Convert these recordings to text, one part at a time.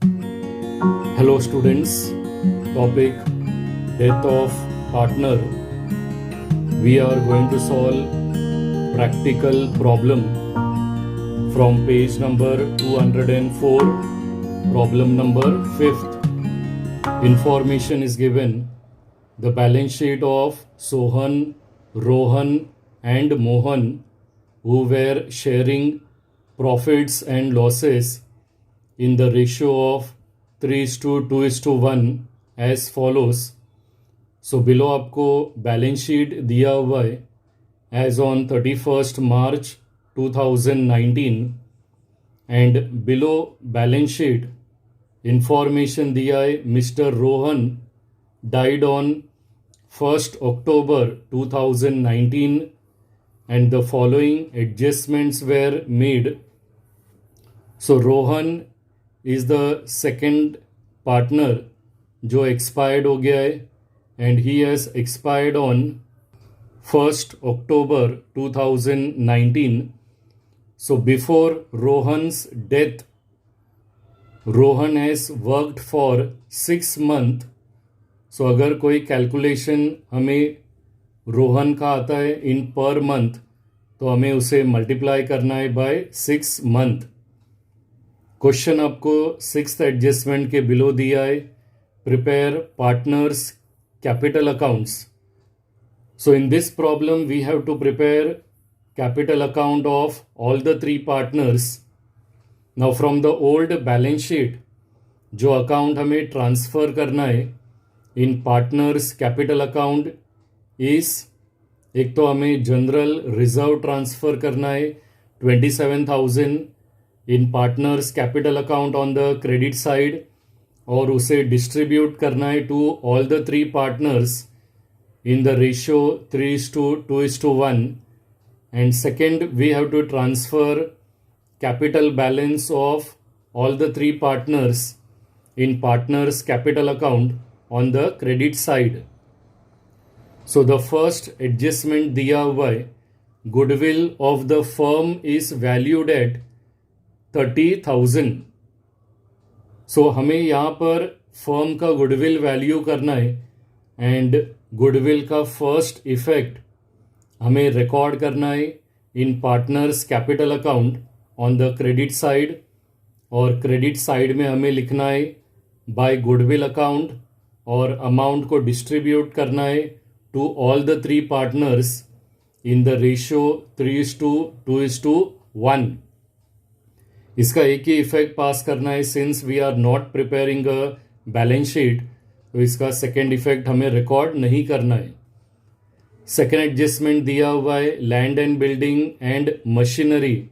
Hello students, topic death of partner. We are going to solve practical problem from page number 204, problem number 5th. Information is given. The balance sheet of Sohan, Rohan and Mohan, who were sharing profits and losses in the ratio of 3:2:1 as follows. So below आपको balance sheet दिया हुआ है as on 31st March 2019 and below balance sheet information दिया है Mr. Rohan died on 1st October 2019 and the following adjustments were made. So Rohan is the second partner जो expired हो गया है and he has expired on 1st October 2019. So before Rohan's death, Rohan has worked for 6 months. So अगर कोई calculation हमें रोहन का आता है इन पर मंथ तो हमें उसे मल्टीप्लाई करना है बाय 6 मंथ. क्वेश्चन आपको 6th एडजस्टमेंट के बिलो दिया है. Prepare partners capital accounts. So in this problem we have to prepare capital account of all the 3 partners. Now from the old balance sheet जो account हमें transfer करना है in partners capital account इस एक तो हमें जनरल रिजर्व ट्रांसफ़र करना है 27,000 in partners capital account on the credit side और उसे डिस्ट्रीब्यूट करना है to all the 3 partners in the ratio 3:2:1 and second we have to transfer capital balance of all the 3 partners in partners capital account on the credit side. So the first adjustment दिया हुआ है goodwill of the firm is valued at 30,000. So हमें यहाँ पर firm का goodwill value करना है and goodwill का फर्स्ट इफेक्ट हमें रिकॉर्ड करना है in partners capital account on the credit side और क्रेडिट साइड में हमें लिखना है बाय गुडविल अकाउंट और अमाउंट को डिस्ट्रीब्यूट करना है to all the 3 partners in the ratio 3:2:1. इसका एक ही इफेक्ट पास करना है since we are not preparing a balance sheet तो इसका सेकेंड इफेक्ट हमें रिकॉर्ड नहीं करना है. सेकेंड एडजस्टमेंट दिया हुआ है land and building and machinery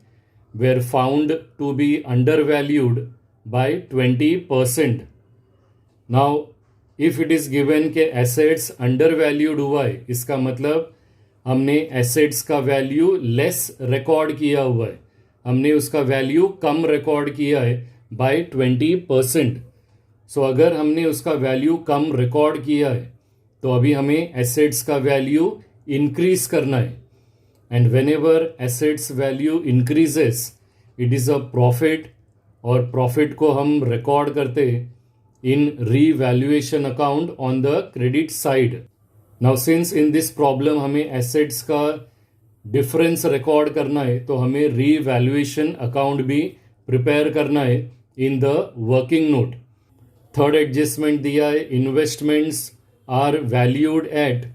were found to be under valued by 20%. Now if it is given के एसेट्स अंडर वैल्यूड हुआ है इसका मतलब हमने एसेट्स का वैल्यू लेस रिकॉर्ड किया हुआ है, हमने उसका वैल्यू कम रिकॉर्ड किया है बाय 20%. सो अगर हमने उसका वैल्यू कम रिकॉर्ड किया है तो अभी हमें एसेट्स का वैल्यू इंक्रीज करना है and whenever assets value increases it is a profit और प्रॉफिट को हम रिकॉर्ड करते in revaluation account on the credit side. Now since in this problem हमें एसेट्स का डिफरेंस रिकॉर्ड करना है तो हमें रीवैल्यूएशन अकाउंट भी प्रिपेयर करना है in the working note. Third adjustment दिया है investments are valued at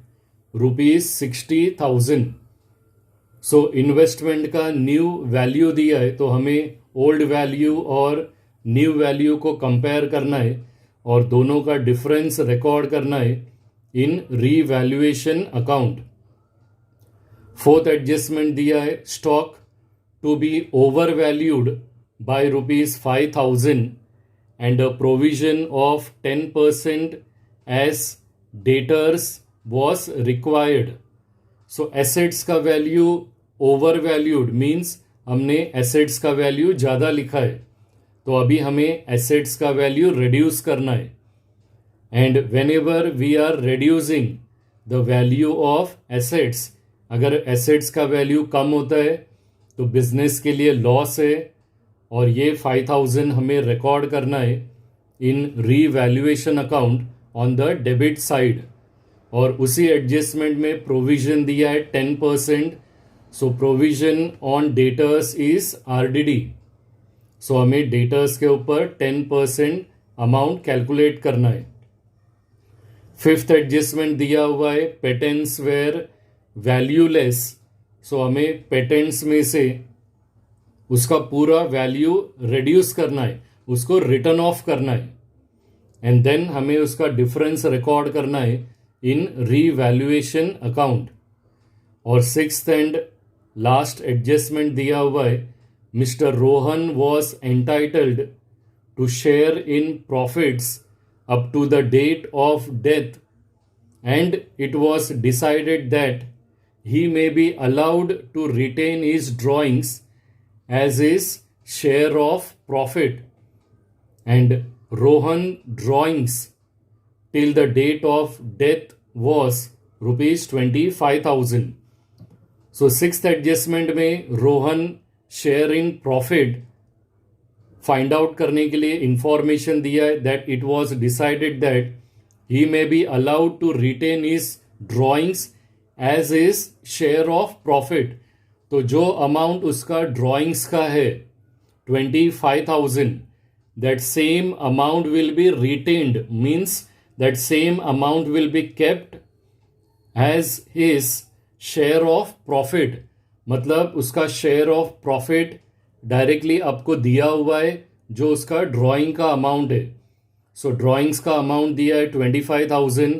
₹60,000. So investment का न्यू वैल्यू दिया है तो हमें ओल्ड वैल्यू और न्यू वैल्यू को कंपेयर करना है और दोनों का डिफरेंस रिकॉर्ड करना है in revaluation account. Fourth adjustment दिया है stock to be over valued by ₹5,000 and a provision of 10% as debtors was required. So assets का वैल्यू ओवर वैल्यूड मीन्स हमने एसेट्स का वैल्यू ज़्यादा लिखा है तो अभी हमें एसेट्स का वैल्यू रिड्यूस करना है and whenever we are reducing the value of assets अगर एसेट्स का वैल्यू कम होता है तो बिजनेस के लिए लॉस है और ये 5,000 हमें रिकॉर्ड करना है in revaluation account on the debit side, और उसी एडजस्टमेंट में प्रोविजन दिया है 10%. So provision on debtors is RDD. So हमें डेटर्स के ऊपर 10% अमाउंट कैलकुलेट करना है. फिफ्थ एडजस्टमेंट दिया हुआ है पेटेंट्स वेयर वैल्यूलेस. सो हमें पेटेंट्स में से उसका पूरा वैल्यू रिड्यूस करना है, उसको रिटर्न ऑफ करना है, एंड देन हमें उसका डिफरेंस रिकॉर्ड करना है इन रीवैल्यूएशन अकाउंट. और सिक्स्थ एंड लास्ट एडजस्टमेंट दिया हुआ है mister Rohan was entitled to share in profits up to the date of death, and it was decided that he may be allowed to retain his drawings as his share of profit, and Rohan drawings till the date of death was rupees 25,000. So sixth adjustment में Rohan share in profit find out करने के लिए information दिया है that it was decided that he may be allowed to retain his drawings as his share of profit. तो जो amount उसका drawings का है 25,000, that same amount will be retained, means that same amount will be kept as his share of profit. मतलब उसका share of profit directly आपको दिया हुआ है जो उसका ड्राइंग का अमाउंट है. सो ड्राइंग्स का अमाउंट दिया है 25,000,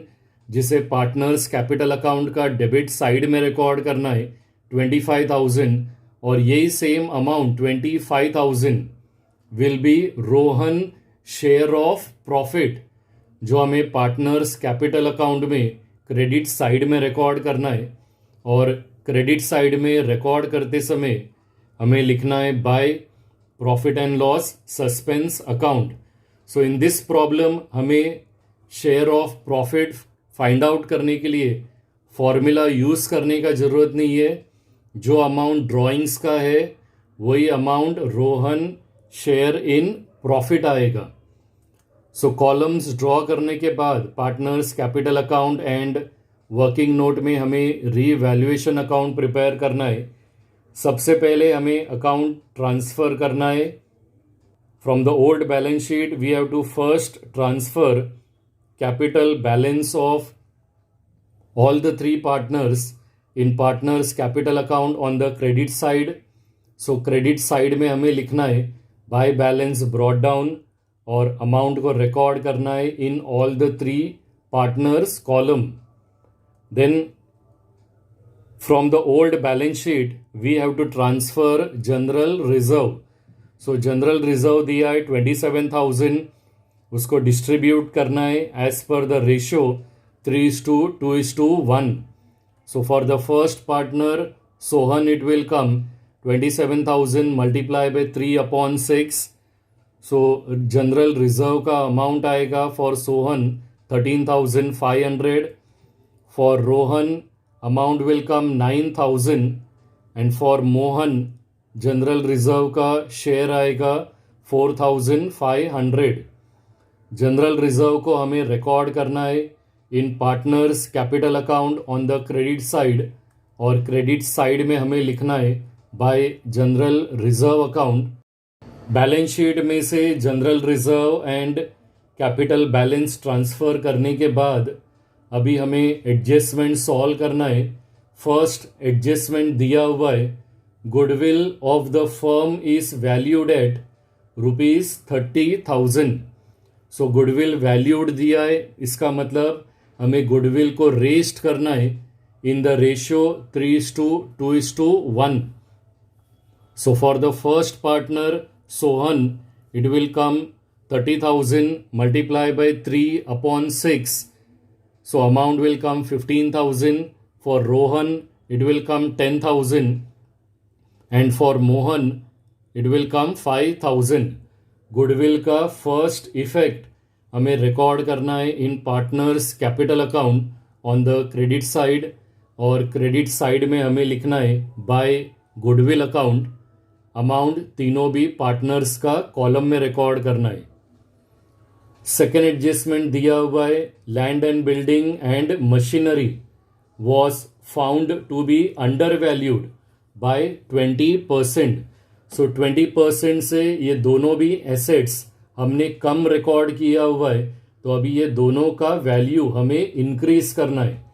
जिसे पार्टनर्स कैपिटल अकाउंट का डेबिट साइड में रिकॉर्ड करना है 25,000, और यही same amount 25,000 will be Rohan share of profit, जो हमें पार्टनर्स कैपिटल अकाउंट में क्रेडिट साइड में रिकॉर्ड करना है. और क्रेडिट साइड में रिकॉर्ड करते समय हमें लिखना है by profit and loss suspense account. So in this problem हमें share of profit find out करने के लिए फॉर्मूला यूज़ करने का ज़रूरत नहीं है. जो अमाउंट ड्राइंग्स का है वही amount Rohan share in profit आएगा. सो कॉलम्स ड्रॉ करने के बाद partners capital account and working note में हमें रीवैल्यूएशन अकाउंट प्रिपेयर करना है. सबसे पहले हमें अकाउंट ट्रांसफ़र करना है. From the old balance sheet we have to first transfer capital balance of all the three partners in partners capital account on the credit side. So credit side में हमें लिखना है बाय बैलेंस ब्रॉट डाउन, और amount को record करना है in all the three partners column. Then from the old balance sheet we have to transfer general reserve. So general reserve दिया है 27,000, उसको डिस्ट्रीब्यूट करना है as per the ratio 3:2:1. So for the first partner Sohan it will come 27,000 multiply by 3/6. So general reserve का amount आएगा for Sohan 13,500. For Rohan amount will come 9,000, and for Mohan general reserve का share आएगा 4,500. General reserve को हमें record करना है in partners capital account on the credit side, और credit side में हमें लिखना है by general reserve account. Balance sheet में से general reserve and capital balance transfer करने के बाद अभी हमें एडजस्टमेंट सॉल्व करना है. फर्स्ट एडजस्टमेंट दिया हुआ है goodwill of the firm is valued at ₹30,000. So goodwill valued दिया है, इसका मतलब हमें गुडविल को रेस्ट करना है in the ratio 3:2:1. So for the first partner Sohan it will come 30,000 multiply by 3/6. So amount will come 15,000. For Rohan it will come 10,000, and for Mohan it will come 5,000. Goodwill का first effect हमें record करना है in partners capital account on the credit side, और credit side में हमें लिखना है by goodwill account. Amount तीनों भी पार्टनर्स का कॉलम में रिकॉर्ड करना है. सेकेंड एडजस्टमेंट दिया हुआ है, land and building and machinery was found to be under valued by 20%. So 20% से ये दोनों भी एसेट्स हमने कम रिकॉर्ड किया हुआ है, तो अभी ये दोनों का वैल्यू हमें इंक्रीज करना है.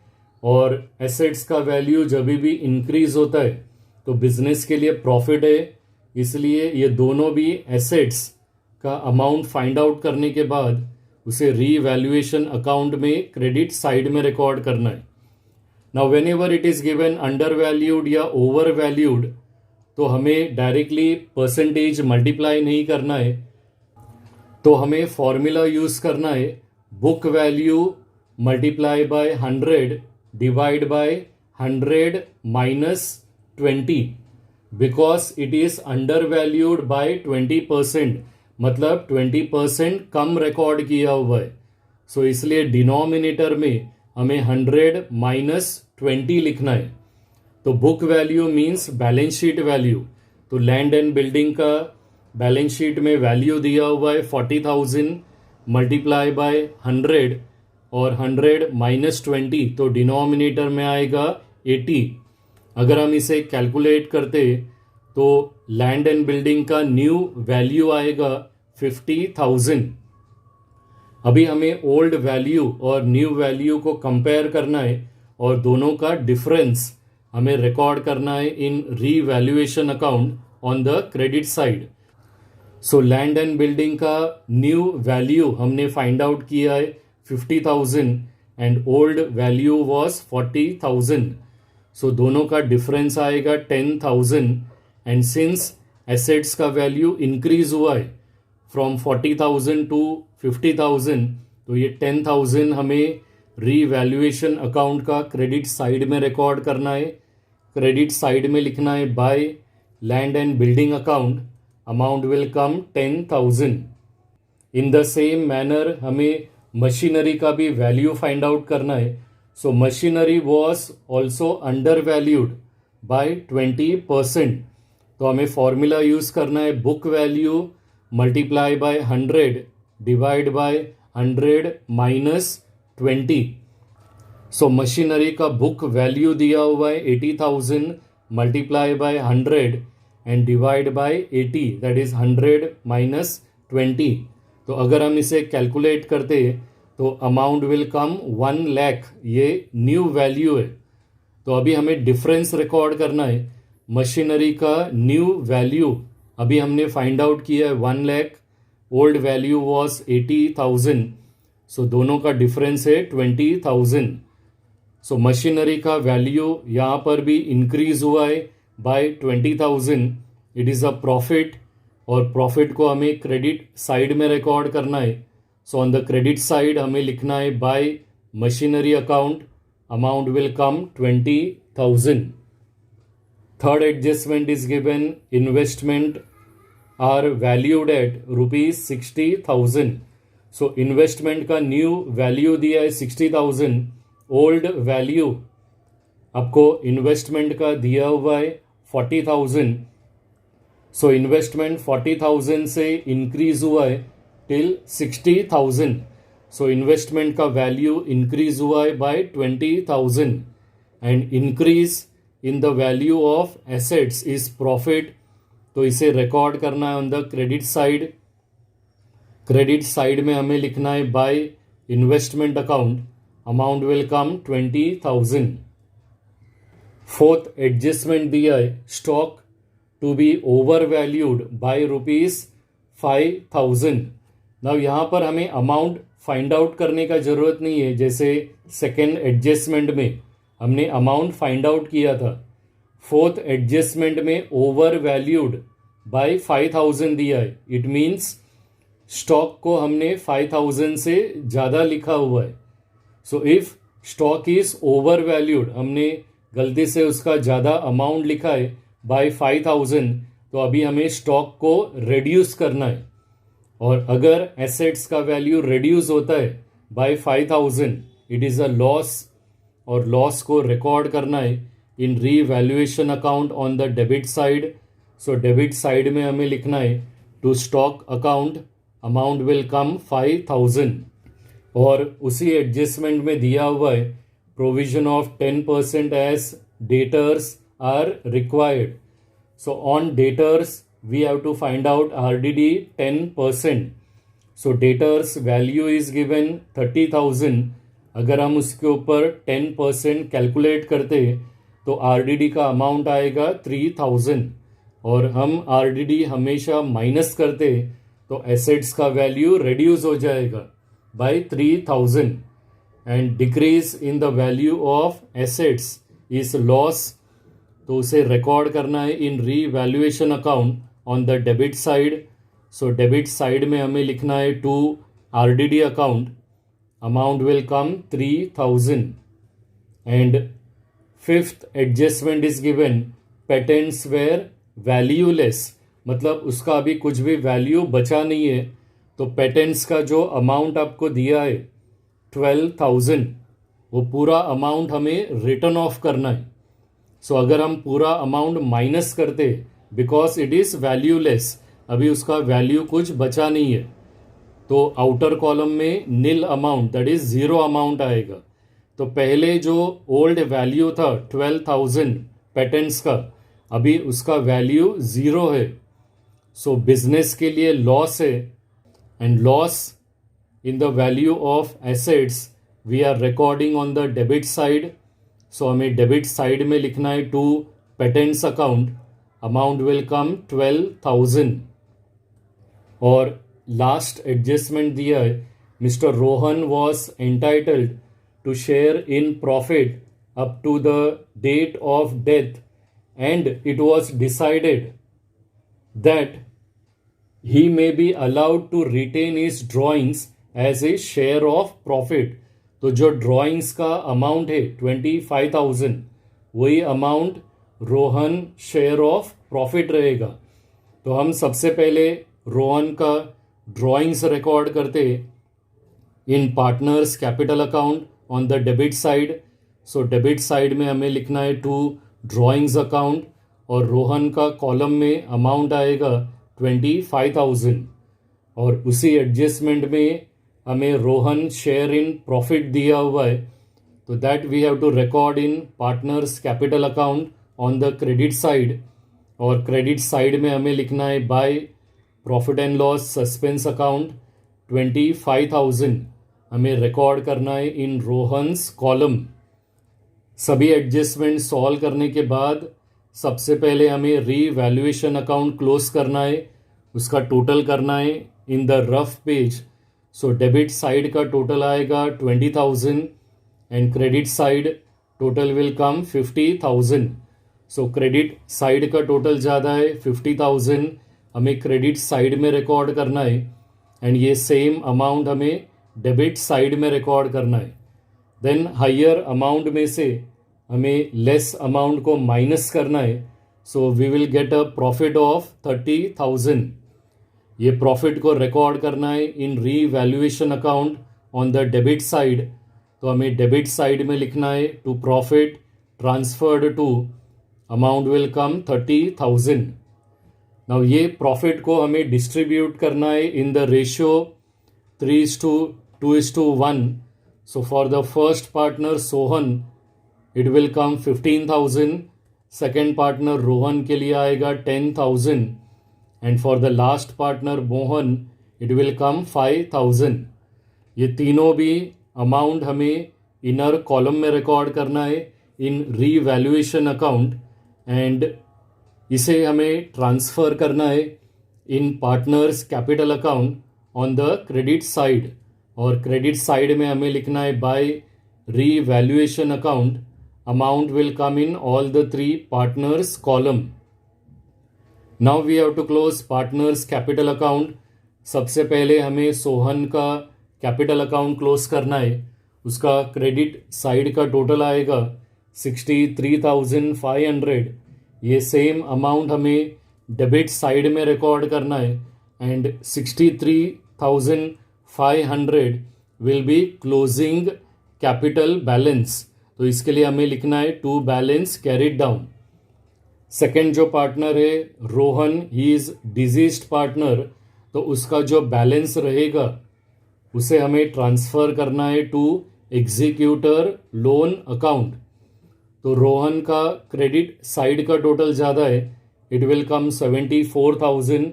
और एसेट्स का वैल्यू जब भी इंक्रीज होता है तो बिजनेस के लिए प्रॉफिट है, इसलिए ये दोनों भी एसेट्स का अमाउंट फाइंड आउट करने के बाद उसे रीवैल्यूएशन अकाउंट में क्रेडिट साइड में रिकॉर्ड करना है. Now when ever it is given under valued या ओवर वैल्यूड, तो हमें डायरेक्टली परसेंटेज मल्टीप्लाई नहीं करना है, तो हमें फॉर्मूला यूज करना है, book value multiply by 100 divide by 100 minus 20, because it is under valued by 20%, मतलब 20% कम रिकॉर्ड किया हुआ है. सो इसलिए डिनोमिनेटर में हमें 100 माइनस 20 लिखना है. तो book value means balance sheet value. तो लैंड एंड बिल्डिंग का बैलेंस शीट में वैल्यू दिया हुआ है 40,000 मल्टीप्लाई बाय 100 और 100 माइनस 20, तो डिनोमिनेटर में आएगा 80. अगर हम इसे कैलकुलेट करते तो लैंड एंड बिल्डिंग का न्यू वैल्यू आएगा 50,000. अभी हमें ओल्ड वैल्यू और न्यू वैल्यू को कंपेयर करना है और दोनों का डिफरेंस हमें रिकॉर्ड करना है in revaluation account on the credit side. So land and building का न्यू वैल्यू हमने फाइंड आउट किया है 50,000 and old value was 40,000. So दोनों का डिफरेंस आएगा 10,000. एंड सिंस एसेट्स का वैल्यू इंक्रीज हुआ है फ्रॉम 40,000 टू 50,000, तो ये 10,000 हमें रीवैल्यूएशन अकाउंट का क्रेडिट साइड में रिकॉर्ड करना है. क्रेडिट साइड में लिखना है by land and building account, amount will come 10,000. In the same manner हमें मशीनरी का भी वैल्यू फाइंड आउट करना है. So machinery was also under valued by 20%. तो हमें फॉर्मूला यूज करना है, book value multiply by 100 divide by 100 minus 20. So machinery का बुक वैल्यू दिया हुआ है 80,000 multiply by 100 and divide by 80, that is 100 minus 20. तो अगर हम इसे कैलकुलेट करते तो अमाउंट विल कम 1 लाख. ये न्यू वैल्यू है. तो अभी हमें डिफरेंस रिकॉर्ड करना है. मशीनरी का न्यू वैल्यू अभी हमने फाइंड आउट किया है 1 लाख, ओल्ड वैल्यू वॉज 80,000. सो दोनों का डिफरेंस है 20,000. सो मशीनरी का वैल्यू यहाँ पर भी इंक्रीज हुआ है by 20,000. It is a profit और प्रॉफिट को हमें क्रेडिट साइड में रिकॉर्ड करना है. So on the credit side हमें लिखना है by machinery account, amount will come 20,000. Third adjustment is given, investment are valued at rupees 60,000. So investment का new value दिया है 60,000. old value आपको investment का दिया हुआ है 40,000. So investment 40,000 से increase हुआ है till 60,000. So investment का value increase हुआ है by 20,000 and increase in the value of assets is profit. तो इसे रिकॉर्ड करना है on the credit side. Credit side में हमें लिखना है by investment account, amount will come 20,000. Fourth adjustment दिया है, stock to be over valued by ₹5,000. Now यहाँ पर हमें अमाउंट फाइंड आउट करने का जरूरत नहीं है. जैसे सेकेंड एडजस्टमेंट में हमने अमाउंट फाइंड आउट किया था. फोर्थ एडजस्टमेंट में ओवर वैल्यूड बाय 5,000 दिया है. इट मीन्स स्टॉक को हमने 5,000 से ज़्यादा लिखा हुआ है. So if stock is over valued, हमने गलती से उसका ज़्यादा अमाउंट लिखा है बाय 5,000, तो अभी हमें स्टॉक को रिड्यूस करना है. और अगर एसेट्स का वैल्यू रिड्यूस होता है by 5,000, it is a loss और लॉस को रिकॉर्ड करना है in revaluation account on the debit side. So debit side में हमें लिखना है to stock account, amount will come 5,000. और उसी एडजस्टमेंट में दिया हुआ है provision of 10% as debtors are required. So on debtors we have to find out RDD 10%. So debtors value is given 30,000. अगर हम उसके ऊपर 10% कैलकुलेट करते तो RDD का अमाउंट आएगा 3,000. और हम RDD हमेशा माइनस करते तो एसेट्स का वैल्यू रिड्यूस हो जाएगा by 3,000. And decrease in the value of assets is loss. तो उसे रिकॉर्ड करना है in revaluation account on the debit side. So debit side में हमें लिखना है to RDD account. Amount will come 3,000. And fifth adjustment is given patents were valueless. मतलब उसका अभी कुछ भी वैल्यू बचा नहीं है. तो पेटेंट्स का जो अमाउंट आपको दिया है 12,000 वो पूरा अमाउंट हमें रिटर्न ऑफ करना है. सो अगर हम पूरा अमाउंट माइनस करते बिकॉज इट इज़ वैल्यूलेस, अभी उसका वैल्यू कुछ बचा नहीं है, तो आउटर कॉलम में nil amount that is zero amount आएगा. तो पहले जो ओल्ड वैल्यू था 12,000 पेटेंट्स का, अभी उसका वैल्यू ज़ीरो है. सो बिजनेस के लिए लॉस है. And loss in the value of assets we are recording on the debit side. So हमें डेबिट साइड में लिखना है to patents account. Amount will come 12,000. और लास्ट एडजस्टमेंट दिया है mister Rohan was entitled to share in profit up to the date of death and it was decided that he may be allowed to retain his drawings as a share of profit. तो जो drawings का amount है 25,000 वही amount Rohan share of profit रहेगा. तो हम सबसे पहले रोहन का ड्राइंग्स रिकॉर्ड करते in partners capital account on the debit side. So debit side में हमें लिखना है टू ड्राइंग्स अकाउंट और रोहन का कॉलम में अमाउंट आएगा 25,000. और उसी एडजस्टमेंट में हमें रोहन शेयर इन प्रॉफिट दिया हुआ है. तो that we have to record in partners capital account on the credit side. और क्रेडिट साइड में हमें लिखना है by profit and loss suspense account 25,000 हमें रिकॉर्ड करना है इन रोहन्स कॉलम. सभी एडजस्टमेंट सॉल्व करने के बाद सबसे पहले हमें रीवैल्यूएशन अकाउंट क्लोज करना है, उसका टोटल करना है in the rough page. So debit side का टोटल आएगा 20,000 and credit side total will come 50,000. So credit side का टोटल ज़्यादा है 50,000 हमें क्रेडिट साइड में रिकॉर्ड करना है. एंड ये सेम अमाउंट हमें डेबिट साइड में रिकॉर्ड करना है. देन हायर अमाउंट में से हमें लेस अमाउंट को माइनस करना है. So we will get a profit of 30,000. ये प्रॉफिट को रिकॉर्ड करना है in revaluation account on the debit side. तो हमें डेबिट साइड में लिखना है to profit transferred to amount will come 30,000. Now ये प्रॉफिट को हमें डिस्ट्रीब्यूट करना है in the ratio 3:2:1. So for the first partner Sohan it will come 15,000. Second partner Rohan के लिए आएगा 10,000 and for the last partner Mohan it will come 5,000. ये तीनों भी अमाउंट हमें इनर कॉलम में रिकॉर्ड करना है इन रीवैल्यूएशन अकाउंट एंड इसे हमें ट्रांसफ़र करना है in partners capital account on the credit side. और क्रेडिट साइड में हमें लिखना है by revaluation account amount will come in all the three partners column. Now we have to close partners capital account. सबसे पहले हमें सोहन का कैपिटल अकाउंट क्लोज करना है. उसका क्रेडिट साइड का टोटल आएगा 63,500. ये सेम अमाउंट हमें डेबिट साइड में रिकॉर्ड करना है and 63,500 will be closing capital balance. तो इसके लिए हमें लिखना है to balance carried down. Second जो पार्टनर है Rohan, he is deceased partner. तो उसका जो बैलेंस रहेगा उसे हमें ट्रांसफ़र करना है टू एग्जीक्यूटर लोन अकाउंट। तो रोहन का क्रेडिट साइड का टोटल ज़्यादा है, इट विल कम 74,000।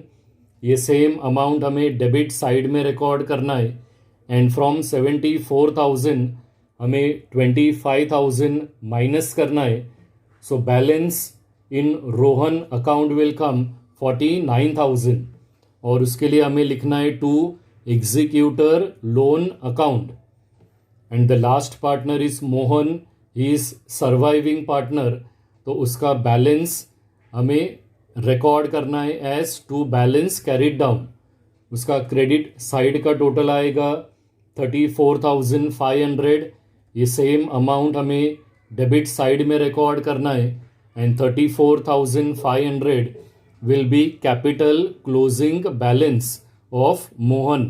ये सेम अमाउंट हमें डेबिट साइड में रिकॉर्ड करना है एंड फ्रॉम 74,000 हमें 25,000 माइनस करना है। So balance in Rohan account will come 49,000 और उसके लिए हमें लिखना है to executor loan account. And the last partner is Mohan, he is surviving partner, तो उसका बैलेंस हमें रिकॉर्ड करना है as to balance carried down. उसका क्रेडिट साइड का टोटल आएगा 34,500। ये सेम अमाउंट हमें डेबिट साइड में रिकॉर्ड करना है and 34,500 will be capital closing balance of Mohan.